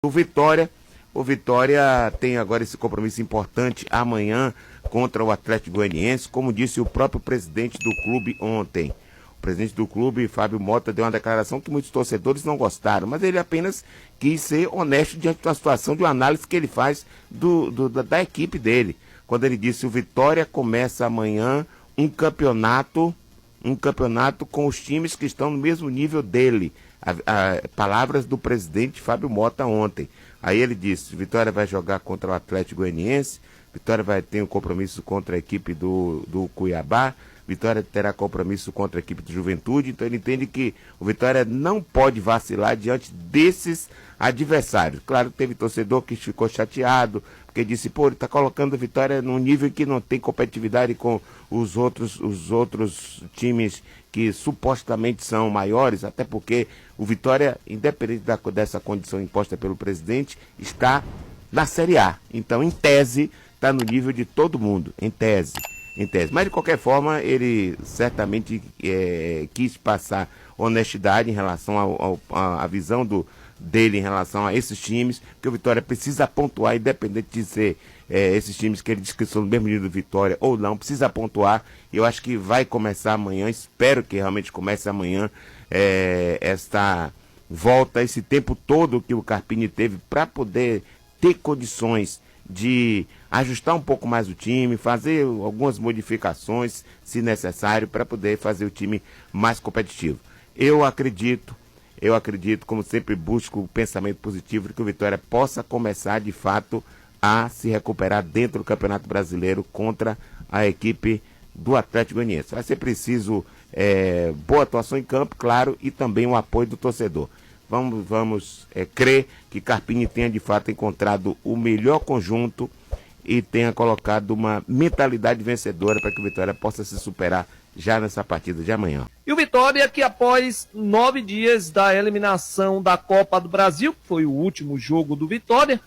O Vitória. O Vitória tem agora esse compromisso importante amanhã contra o Atlético Goianiense, como disse o próprio presidente do clube ontem. O presidente do clube, Fábio Mota, deu uma declaração que muitos torcedores não gostaram, mas ele apenas quis ser honesto diante da situação, de uma análise que ele faz da equipe dele. Quando ele disse: o Vitória começa amanhã um campeonato com os times que estão no mesmo nível dele. Palavras do presidente Fábio Mota ontem. Aí ele disse: Vitória vai jogar contra o Atlético Goianiense, Vitória vai ter um compromisso contra a equipe do Cuiabá, Vitória terá compromisso contra a equipe do Juventude. Então ele entende que o Vitória não pode vacilar diante desses adversários. Claro que teve torcedor que ficou chateado, porque disse: pô, ele está colocando a Vitória num nível que não tem competitividade com os outros times que supostamente são maiores, até porque o Vitória, independente dessa condição imposta pelo presidente, está na Série A. Então, em tese, está no nível de todo mundo, em tese. Mas, de qualquer forma, ele certamente quis passar honestidade em relação à visão dele em relação a esses times, porque o Vitória precisa pontuar, independente de ser esses times que ele diz que são do mesmo nível do Vitória ou não, precisa pontuar. E eu acho que vai começar amanhã, espero que realmente comece amanhã esta volta, esse tempo todo que o Carpini teve para poder ter condições de ajustar um pouco mais o time, fazer algumas modificações, se necessário, para poder fazer o time mais competitivo. Eu acredito, como sempre busco o pensamento positivo, de que o Vitória possa começar de fato a se recuperar dentro do Campeonato Brasileiro contra a equipe do Atlético Goianiense. Vai ser preciso boa atuação em campo, claro, e também o apoio do torcedor. Vamos crer que Carpini tenha de fato encontrado o melhor conjunto e tenha colocado uma mentalidade vencedora para que o Vitória possa se superar já nessa partida de amanhã. E o Vitória, que após 9 dias da eliminação da Copa do Brasil, que foi o último jogo do Vitória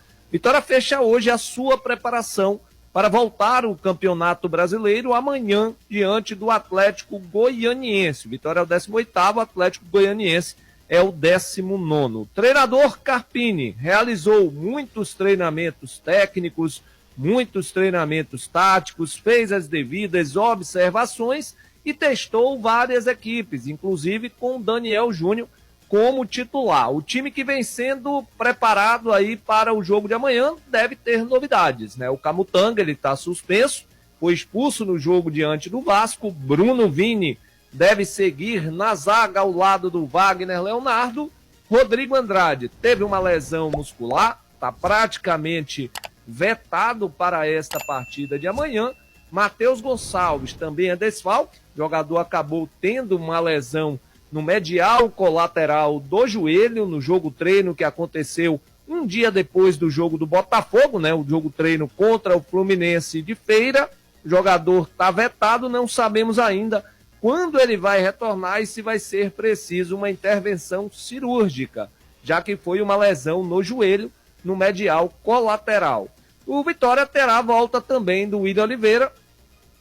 fecha hoje a sua preparação para voltar ao Campeonato Brasileiro amanhã diante do Atlético Goianiense. Vitória é o 18º, Atlético Goianiense é o 19º. O treinador Carpini realizou muitos treinamentos técnicos, muitos treinamentos táticos, fez as devidas observações e testou várias equipes, inclusive com Daniel Júnior como titular. O time que vem sendo preparado aí para o jogo de amanhã deve ter novidades, né? O Camutanga, ele está suspenso, foi expulso no jogo diante do Vasco. Bruno Vini deve seguir na zaga ao lado do Wagner Leonardo. Rodrigo Andrade teve uma lesão muscular, está praticamente vetado para esta partida de amanhã. Matheus Gonçalves também é desfalque, o jogador acabou tendo uma lesão no medial colateral do joelho, no jogo treino que aconteceu um dia depois do jogo do Botafogo, né? O jogo treino contra o Fluminense de Feira. O jogador está vetado, não sabemos ainda quando ele vai retornar e se vai ser preciso uma intervenção cirúrgica, já que foi uma lesão no joelho, no medial colateral. O Vitória terá a volta também do William Oliveira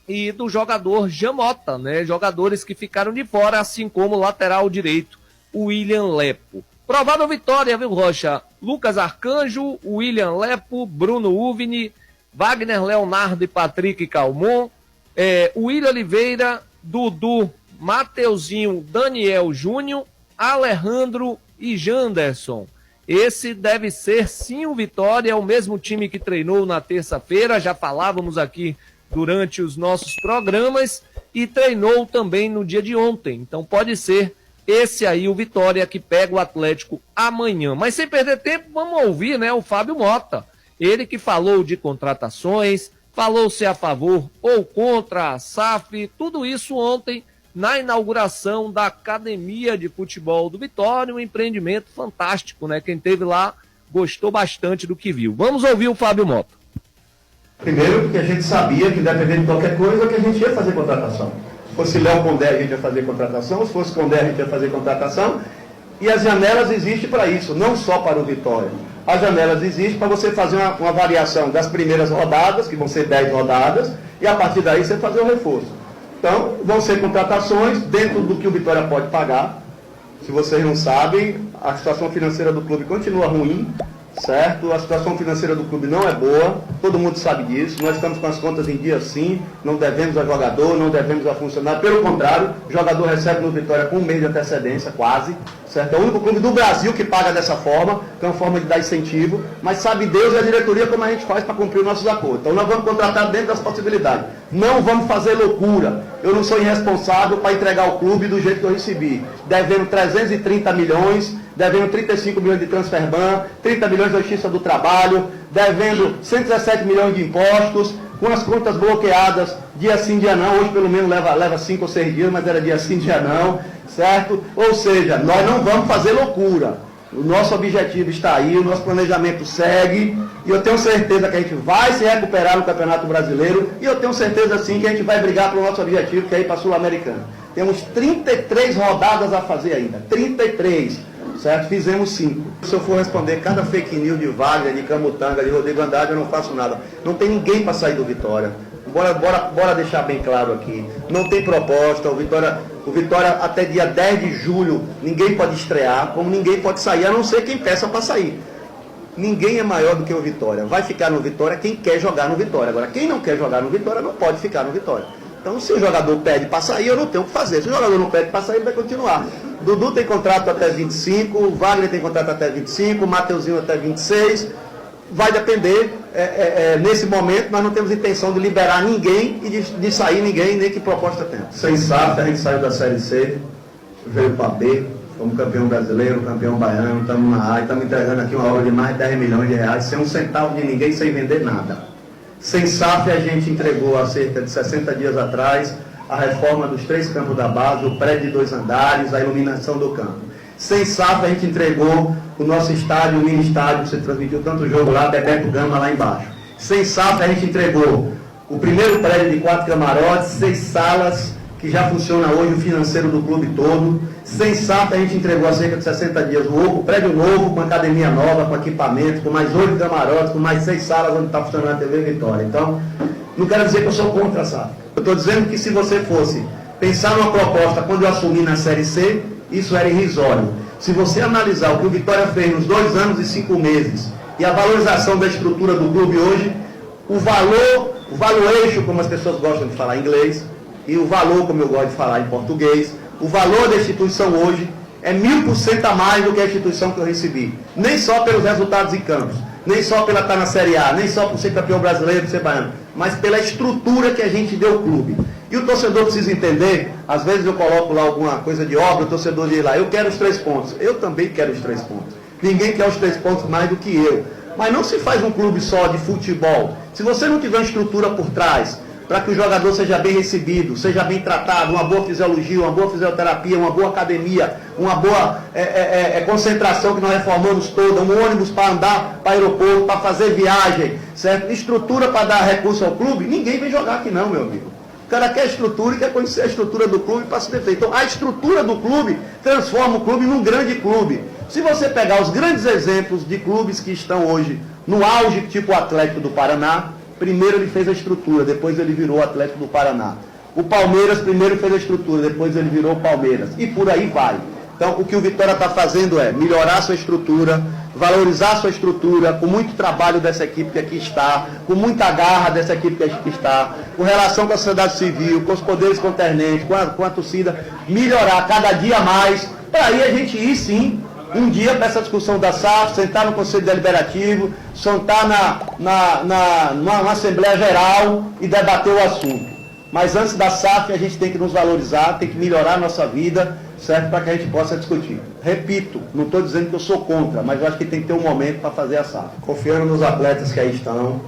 e do jogador Jamota, né? Jogadores que ficaram de fora, assim como o lateral direito, o William Lepo. Provável vitória, viu, Rocha? Lucas Arcanjo, William Lepo, Bruno Uvini, Wagner Leonardo e Patrick Calmon, William Oliveira, Dudu, Mateuzinho, Daniel Júnior, Alejandro e Janderson. Esse deve ser sim o Vitória, o mesmo time que treinou na terça-feira, já falávamos aqui durante os nossos programas, e treinou também no dia de ontem. Então pode ser esse aí o Vitória que pega o Atlético amanhã. Mas sem perder tempo, vamos ouvir, né, o Fábio Mota. Ele que falou de contratações, falou se a favor ou contra a SAF, tudo isso ontem na inauguração da Academia de Futebol do Vitória, um empreendimento fantástico, né? Quem esteve lá gostou bastante do que viu. Vamos ouvir o Fábio Mota. Primeiro, porque a gente sabia que, independente de qualquer coisa, que a gente ia fazer contratação. Se fosse Léo Condé, a gente ia fazer contratação. Se fosse Condé, a gente ia fazer contratação. E as janelas existem para isso, não só para o Vitória. As janelas existem para você fazer uma variação das primeiras rodadas, que vão ser 10 rodadas, e a partir daí você fazer o reforço. Então, vão ser contratações dentro do que o Vitória pode pagar. Se vocês não sabem, a situação financeira do clube continua ruim. certo? A situação financeira do clube não é boa, todo mundo sabe disso, nós estamos com as contas em dia sim, não devemos a jogador, não devemos a funcionário, pelo contrário, o jogador recebe no Vitória com um mês de antecedência, quase, certo? É o único clube do Brasil que paga dessa forma, que é uma forma de dar incentivo, mas sabe Deus e a diretoria como a gente faz para cumprir os nossos acordos. Então nós vamos contratar dentro das possibilidades, não vamos fazer loucura, eu não sou irresponsável para entregar o clube do jeito que eu recebi, devendo 330 milhões, devendo 35 milhões de transferban, 30 milhões da Justiça do Trabalho, devendo 117 milhões de impostos, com as contas bloqueadas, dia sim, dia não, hoje pelo menos leva 5 ou 6 dias, mas era dia sim, dia não, certo? Ou seja, nós não vamos fazer loucura. O nosso objetivo está aí, o nosso planejamento segue, e eu tenho certeza que a gente vai se recuperar no Campeonato Brasileiro, e eu tenho certeza sim que a gente vai brigar pelo nosso objetivo, que é ir para a Sul-Americana. Temos 33 rodadas a fazer ainda, 33. Certo? Fizemos 5. Se eu for responder cada fake news de Wagner, de Camutanga, de Rodrigo Andrade, eu não faço nada. Não tem ninguém para sair do Vitória. Bora deixar bem claro aqui. Não tem proposta. O Vitória até dia 10 de julho, ninguém pode estrear, como ninguém pode sair, a não ser quem peça para sair. Ninguém é maior do que o Vitória. Vai ficar no Vitória quem quer jogar no Vitória. Agora, quem não quer jogar no Vitória não pode ficar no Vitória. Então, se o jogador pede para sair, eu não tenho o que fazer. Se o jogador não pede para sair, ele vai continuar. Dudu tem contrato até 25, o Wagner tem contrato até 25, o Mateuzinho até 26. Vai depender, nesse momento, nós não temos intenção de liberar ninguém e de sair ninguém, nem que proposta tem. Sem SAF, a gente saiu da Série C, veio para B, fomos campeão brasileiro, campeão baiano, estamos na A, estamos entregando aqui uma obra de mais de 10 milhões de reais, sem um centavo de ninguém, sem vender nada. Sem SAF, a gente entregou há cerca de 60 dias atrás a reforma dos 3 campos da base, o prédio de 2 andares, a iluminação do campo. Sem SAF, a gente entregou o nosso estádio, o mini estádio, que você transmitiu tanto jogo lá, Bebeto Gama lá embaixo. Sem SAF, a gente entregou o primeiro prédio de 4 camarotes, 6 salas, que já funciona hoje o financeiro do clube todo. Sem SAF, a gente entregou há cerca de 60 dias o prédio novo, com academia nova, com equipamento, com mais 8 camarotes, com mais 6 salas onde está funcionando a TV Vitória. Então, não quero dizer que eu sou contra a SAF. Eu estou dizendo que se você fosse pensar numa proposta quando eu assumi na Série C, isso era irrisório. Se você analisar o que o Vitória fez nos 2 anos e 5 meses e a valorização da estrutura do clube hoje, o valuation, como as pessoas gostam de falar em inglês, e o valor, como eu gosto de falar em português, o valor da instituição hoje é 1000% a mais do que a instituição que eu recebi. Nem só pelos resultados em campos, nem só pela estar na Série A, nem só por ser campeão brasileiro, por ser baiano, mas pela estrutura que a gente deu ao clube. E o torcedor precisa entender, às vezes eu coloco lá alguma coisa de obra, o torcedor diz lá, eu quero os 3 pontos. Eu também quero os 3 pontos. Ninguém quer os 3 pontos mais do que eu. Mas não se faz um clube só de futebol. Se você não tiver uma estrutura por trás, para que o jogador seja bem recebido, seja bem tratado, uma boa fisiologia, uma boa fisioterapia, uma boa academia, uma boa concentração que nós reformamos toda, um ônibus para andar para aeroporto, para fazer viagem, certo? Estrutura para dar recurso ao clube, ninguém vem jogar aqui não, meu amigo. O cara quer estrutura e quer conhecer a estrutura do clube para se defender. Então, a estrutura do clube transforma o clube num grande clube. Se você pegar os grandes exemplos de clubes que estão hoje no auge, tipo o Atlético do Paraná, primeiro ele fez a estrutura, depois ele virou o Atlético do Paraná. O Palmeiras primeiro fez a estrutura, depois ele virou o Palmeiras. E por aí vai. Então, o que o Vitória está fazendo é melhorar a sua estrutura, valorizar a sua estrutura, com muito trabalho dessa equipe que aqui está, com muita garra dessa equipe que aqui está, com relação com a sociedade civil, com os poderes concernentes, com a torcida, melhorar cada dia mais, para aí a gente ir sim, um dia para essa discussão da SAF, sentar no Conselho Deliberativo, sentar numa Assembleia Geral e debater o assunto. Mas antes da SAF a gente tem que nos valorizar, tem que melhorar a nossa vida, certo? Para que a gente possa discutir. Repito, não estou dizendo que eu sou contra, mas eu acho que tem que ter um momento para fazer a SAF. Confiando nos atletas que aí estão,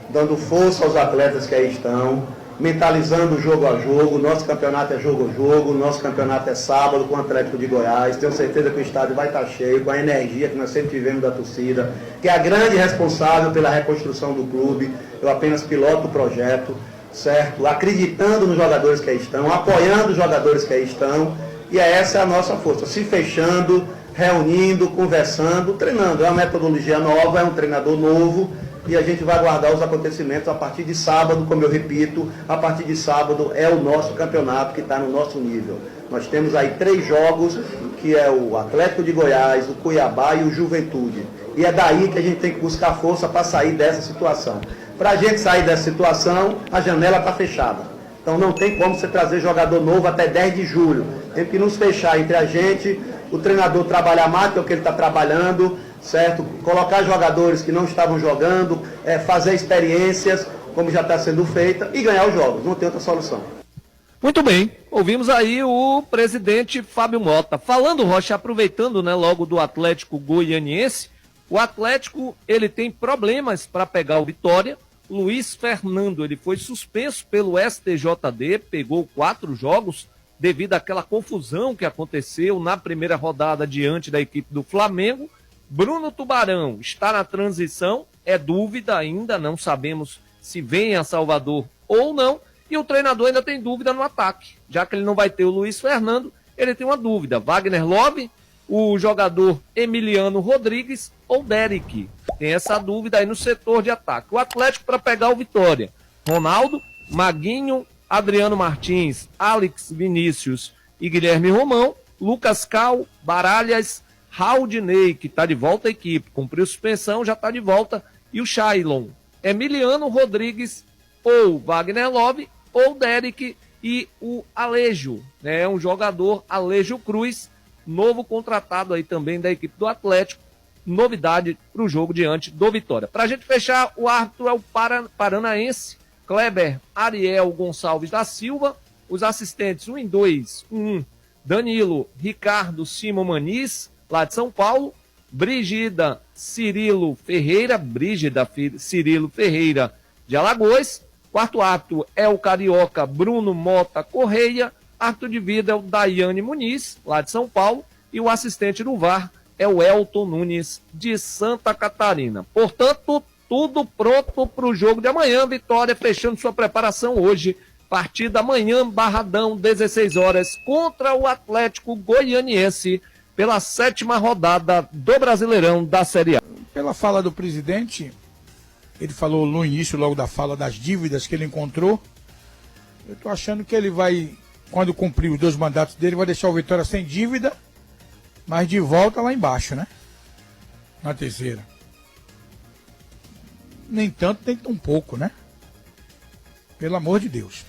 dando força aos atletas que aí estão, mentalizando jogo a jogo. Nosso campeonato é jogo a jogo, nosso campeonato é sábado com o Atlético de Goiás. Tenho certeza que o estádio vai estar cheio, com a energia que nós sempre tivemos da torcida, que é a grande responsável pela reconstrução do clube. Eu apenas piloto o projeto, certo? Acreditando nos jogadores que aí estão, apoiando os jogadores que aí estão, e essa é a nossa força, se fechando, reunindo, conversando, treinando. É uma metodologia nova, é um treinador novo, e a gente vai aguardar os acontecimentos a partir de sábado, como eu repito, a partir de sábado é o nosso campeonato que está no nosso nível. Nós temos aí 3 jogos, que é o Atlético de Goiás, o Cuiabá e o Juventude. E é daí que a gente tem que buscar força para sair dessa situação. Para a gente sair dessa situação, a janela está fechada. Então não tem como você trazer jogador novo até 10 de julho. Tem que nos fechar entre a gente, o treinador trabalhar mais do que ele está trabalhando, certo? Colocar jogadores que não estavam jogando, fazer experiências, como já está sendo feita, e ganhar os jogos. Não tem outra solução. Muito bem, ouvimos aí o presidente Fábio Mota. Falando, Rocha, aproveitando, né, logo do Atlético Goianiense, o Atlético, ele tem problemas para pegar o Vitória. Luiz Fernando, ele foi suspenso pelo STJD, pegou 4 jogos devido àquela confusão que aconteceu na primeira rodada diante da equipe do Flamengo. Bruno Tubarão está na transição, é dúvida ainda, não sabemos se vem a Salvador ou não. E o treinador ainda tem dúvida no ataque, já que ele não vai ter o Luiz Fernando, ele tem uma dúvida. Wagner Love, o jogador Emiliano Rodrigues ou Derek. Tem essa dúvida aí no setor de ataque. O Atlético para pegar o Vitória: Ronaldo, Maguinho, Adriano Martins, Alex Vinícius e Guilherme Romão, Lucas Cal, Baralhas, Raudinei, que está de volta à equipe, cumpriu suspensão, já está de volta, e o Shailon. Emiliano Rodrigues ou Wagner Love ou Derek e o Alejo, né? Um jogador, Alejo Cruz, novo contratado aí também da equipe do Atlético, novidade para o jogo diante do Vitória. Para a gente fechar, o árbitro é o paranaense Kleber Ariel Gonçalves da Silva, os assistentes 1 e 2, 1, Danilo Ricardo Simon Maniz, lá de São Paulo, Brígida Cirilo Ferreira de Alagoas. Quarto árbitro é o carioca Bruno Mota Correia, árbitro de vida é o Daiane Muniz, lá de São Paulo, e o assistente do VAR é o Elton Nunes, de Santa Catarina. Portanto, tudo pronto para o jogo de amanhã. Vitória fechando sua preparação hoje, partida amanhã, Barradão, 16 horas, contra o Atlético Goianiense, pela 7ª rodada do Brasileirão da Série A. Pela fala do presidente, ele falou no início, logo da fala, das dívidas que ele encontrou. Eu estou achando que ele vai, quando cumprir os 2 mandatos dele, vai deixar o Vitória sem dívida, mas de volta lá embaixo, né? Na terceira. Nem tanto, nem tão pouco, né? Pelo amor de Deus.